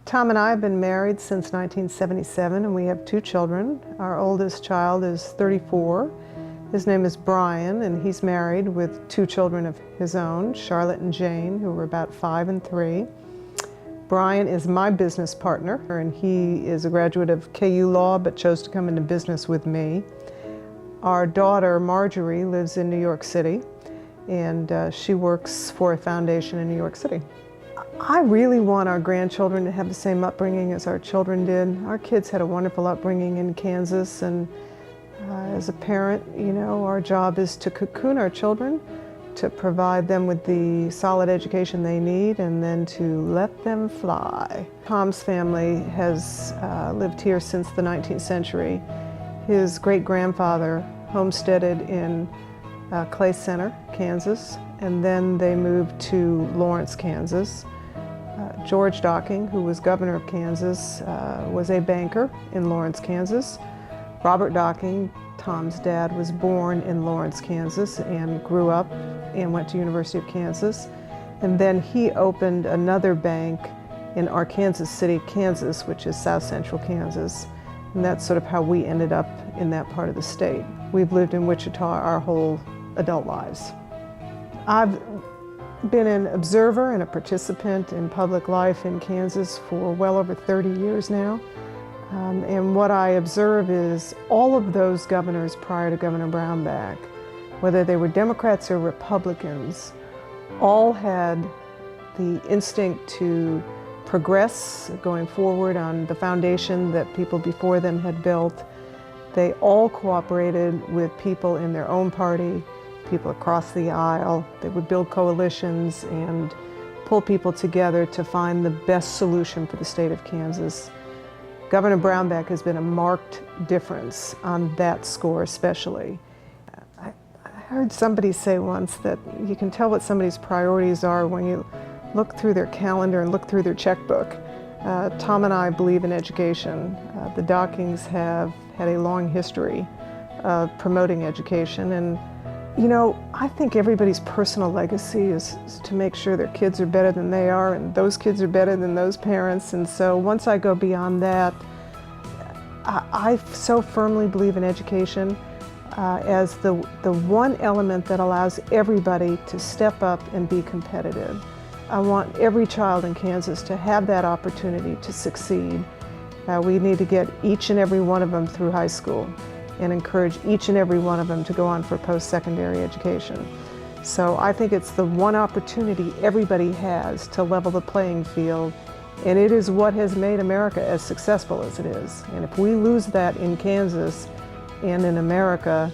Tom and I have been married since 1977, and we have 2 children. Our oldest child is 34. His name is Brian, and he's married with 2 children of his own, Charlotte and Jane, who are about 5 and 3. Brian is my business partner, and he is a graduate of KU Law, but chose to come into business with me. Our daughter, Marjorie, lives in New York City, and she works for a foundation in New York City. I really want our grandchildren to have the same upbringing as our children did. Our kids had a wonderful upbringing in Kansas, and as a parent, you know, our job is to cocoon our children, to provide them with the solid education they need, and then to let them fly. Tom's family has lived here since the 19th century. His great-grandfather homesteaded in Clay Center, Kansas, and then they moved to Lawrence, Kansas. George Docking, who was governor of Kansas, was a banker in Lawrence, Kansas. Robert Docking, Tom's dad, was born in Lawrence, Kansas, and grew up and went to University of Kansas. And then he opened another bank in Arkansas City, Kansas, which is south central Kansas. And that's sort of how we ended up in that part of the state. We've lived in Wichita our whole adult lives. I've been an observer and a participant in public life in Kansas for well over 30 years now. And what I observe is all of those governors prior to Governor Brownback, whether they were Democrats or Republicans, all had the instinct to progress going forward on the foundation that people before them had built. They all cooperated with people in their own party, people across the aisle. They would build coalitions and pull people together to find the best solution for the state of Kansas. Governor Brownback has been a marked difference on that score especially. I heard somebody say once that you can tell what somebody's priorities are when you look through their calendar and look through their checkbook. Tom and I believe in education. The Dockings have had a long history of promoting education, and you know, I think everybody's personal legacy is to make sure their kids are better than they are, and those kids are better than those parents. And so once I go beyond that, I so firmly believe in education as the one element that allows everybody to step up and be competitive. I want every child in Kansas to have that opportunity to succeed. We need to get each and every one of them through high school and encourage each and every one of them to go on for post-secondary education. So I think it's the one opportunity everybody has to level the playing field, and it is what has made America as successful as it is. And if we lose that in Kansas and in America,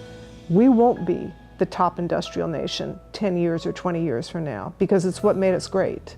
we won't be the top industrial nation 10 years or 20 years from now, because it's what made us great.